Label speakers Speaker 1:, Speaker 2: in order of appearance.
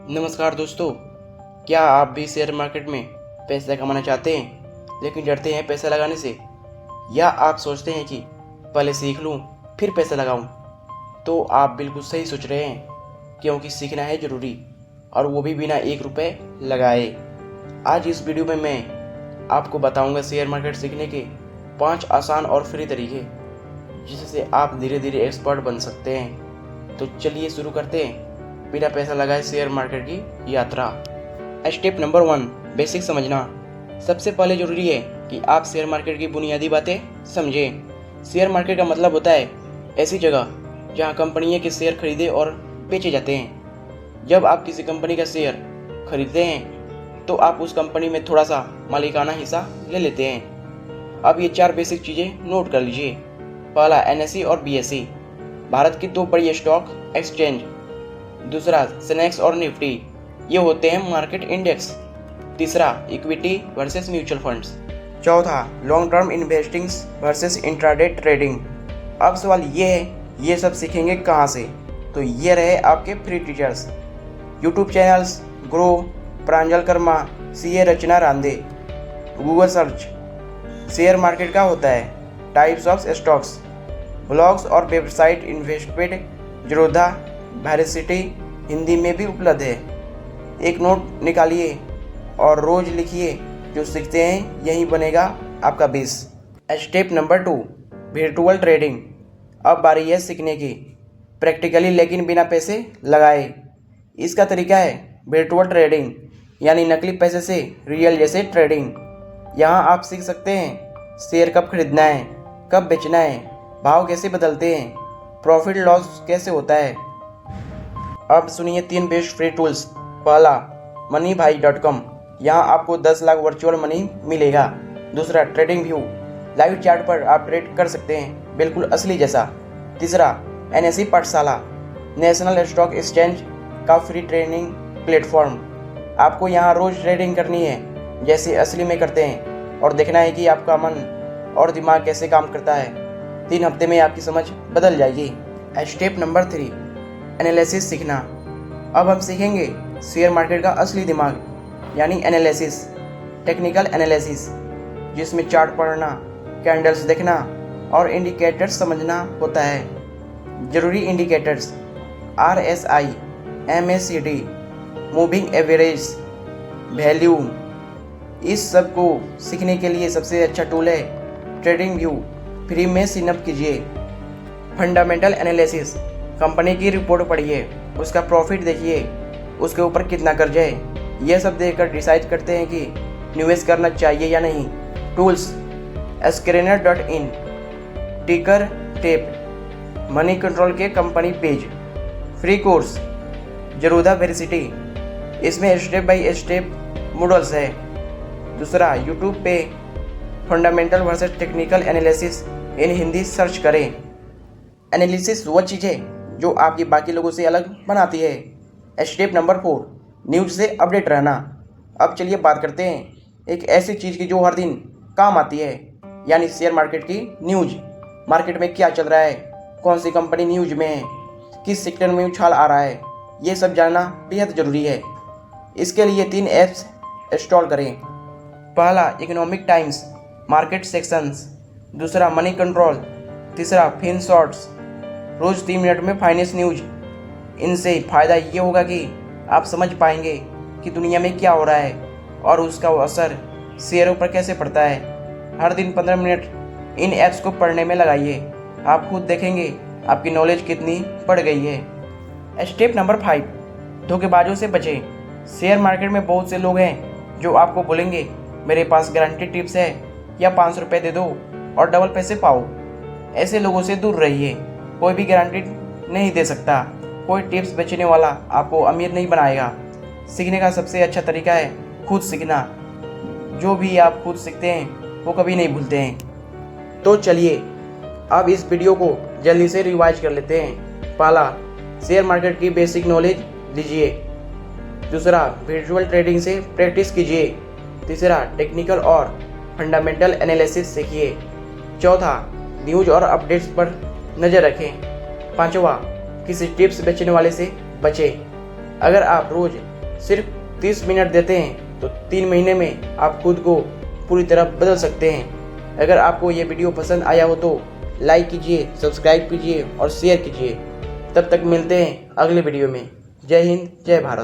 Speaker 1: नमस्कार दोस्तों, क्या आप भी शेयर मार्केट में पैसा कमाना चाहते हैं लेकिन डरते हैं पैसा लगाने से, या आप सोचते हैं कि पहले सीख लूं फिर पैसा लगाऊं? तो आप बिल्कुल सही सोच रहे हैं, क्योंकि सीखना है ज़रूरी, और वो भी बिना 1 रुपये लगाए। आज इस वीडियो में मैं आपको बताऊंगा शेयर मार्केट सीखने के 5 आसान और फ्री तरीके, जिससे आप धीरे धीरे एक्सपर्ट बन सकते हैं। तो चलिए शुरू करते हैं बिना पैसा लगाए शेयर मार्केट की यात्रा। स्टेप नंबर 1, बेसिक समझना। सबसे पहले जरूरी है कि आप शेयर मार्केट की बुनियादी बातें समझें। शेयर मार्केट का मतलब होता है ऐसी जगह जहां कंपनियों के शेयर खरीदे और बेचे जाते हैं। जब आप किसी कंपनी का शेयर खरीदते हैं तो आप उस कंपनी में थोड़ा सा मालिकाना हिस्सा ले लेते हैं। अब ये 4 बेसिक चीज़ें नोट कर लीजिए। पहला, NSE और BSE, भारत की 2 बड़ी स्टॉक एक्सचेंज। दूसरा, सेंसेक्स और निफ्टी, ये होते हैं मार्केट इंडेक्स। तीसरा, इक्विटी वर्सेस म्यूचुअल फंड्स। चौथा, long term investing versus intraday trading. अब सवाल ये है, ये सब सीखेंगे कहाँ से? तो ये रहे आपके free teachers. YouTube channels Groww, Pranjal कर्मा, CA Rachana Ranade. Google search share market का होता है, टाइप्स ऑफ स्टॉक्स। ब्लॉग्स और website investment Zerodha, Varsity Hindi में भी उपलब्ध है। एक नोट निकालिए और रोज लिखिए, जो सीखते हैं यही बनेगा आपका base. Step number 2, virtual trading. अब बारी है सीखने की, प्रैक्टिकली लेकिन बिना पैसे लगाए। इसका तरीका है वर्चुअल ट्रेडिंग, यानी नकली पैसे से रियल जैसे ट्रेडिंग। यहाँ आप सीख सकते हैं शेयर कब खरीदना है, कब बेचना है, भाव कैसे बदलते हैं, प्रॉफिट लॉस कैसे होता है। अब सुनिए 3 बेस्ट फ्री टूल्स। पहला, moneyभाई.com, यहाँ आपको 10 लाख वर्चुअल मनी मिलेगा। दूसरा, ट्रेडिंग व्यू, लाइव चार्ट पर आप ट्रेड कर सकते हैं बिल्कुल असली जैसा। तीसरा, NSE पाठशाला, नेशनल स्टॉक एक्सचेंज का फ्री ट्रेनिंग प्लेटफॉर्म। आपको यहाँ रोज ट्रेडिंग करनी है जैसे असली में करते हैं, और देखना है कि आपका मन और दिमाग कैसे काम करता है। 3 हफ्ते में आपकी समझ बदल जाएगी। स्टेप नंबर 3, एनालिसिस सीखना। अब हम सीखेंगे शेयर मार्केट का असली दिमाग, यानी एनालिसिस, टेक्निकल एनालिसिस, जिसमें चार्ट पढ़ना, कैंडल्स देखना और इंडिकेटर्स समझना होता है। जरूरी indicators RSI, MACD, moving average, value. इस सब को सीखने के लिए सबसे अच्छा टूल है ट्रेडिंग व्यू, फ्री में सिनअप कीजिए। फंडामेंटल एनालिसिस, कंपनी की रिपोर्ट पढ़िए, उसका प्रॉफिट देखिए, उसके ऊपर कितना कर्ज है, यह सब देखकर डिसाइड करते हैं कि निवेश करना चाहिए या नहीं। Tools Screener.in, ticker tape, money control के company page. Free course Zerodha Varsity, इसमें स्टेप बाय स्टेप मॉडल्स है। दूसरा, यूट्यूब पे fundamental versus technical analysis in Hindi search करें। एनालिसिस वो चीज़ है जो आपकी बाकी लोगों से अलग बनाती है। स्टेप नंबर 4, न्यूज़ से अपडेट रहना। अब चलिए बात करते हैं एक ऐसी चीज़ की जो हर दिन काम आती है, यानी शेयर मार्केट की न्यूज़। मार्केट में क्या चल रहा है, कौन सी कंपनी न्यूज़ में है, किस सेक्टर में उछाल आ रहा है, ये सब जानना बेहद ज़रूरी है। इसके लिए 3 ऐप्स इंस्टॉल करें। पहला, इकोनॉमिक टाइम्स मार्केट सेक्शंस। दूसरा, मनी कंट्रोल। तीसरा, फिन शॉर्ट्स, रोज़ 3 मिनट में फाइनेंस न्यूज। इनसे फ़ायदा ये होगा कि आप समझ पाएंगे कि दुनिया में क्या हो रहा है और उसका असर शेयरों पर कैसे पड़ता है। हर दिन 15 मिनट इन ऐप्स को पढ़ने में लगाइए, आप खुद देखेंगे आपकी नॉलेज कितनी बढ़ गई है। स्टेप नंबर 5, धोखेबाजों से बचें। शेयर मार्केट में बहुत से लोग हैं जो आपको बोलेंगे मेरे पास गारंटी टिप्स है, या 500 रुपये दे दो और डबल पैसे पाओ। ऐसे लोगों से दूर रहिए, कोई भी गारंटी नहीं दे सकता। कोई टिप्स बेचने वाला आपको अमीर नहीं बनाएगा। सीखने का सबसे अच्छा तरीका है खुद सीखना। जो भी आप खुद सीखते हैं वो कभी नहीं भूलते हैं। तो चलिए अब इस वीडियो को जल्दी से रिवाइज कर लेते हैं। पहला, शेयर मार्केट की बेसिक नॉलेज लीजिए। दूसरा, वर्चुअल ट्रेडिंग से प्रैक्टिस कीजिए। तीसरा, टेक्निकल और फंडामेंटल एनालिसिस सीखिए। चौथा, न्यूज़ और अपडेट्स पर नज़र रखें। 5वां, किसी टिप्स बेचने वाले से बचें। अगर आप रोज़ सिर्फ 30 मिनट देते हैं तो 3 महीने में आप खुद को पूरी तरह बदल सकते हैं। अगर आपको ये वीडियो पसंद आया हो तो लाइक कीजिए, सब्सक्राइब कीजिए और शेयर कीजिए। तब तक मिलते हैं अगले वीडियो में। जय हिंद, जय भारत।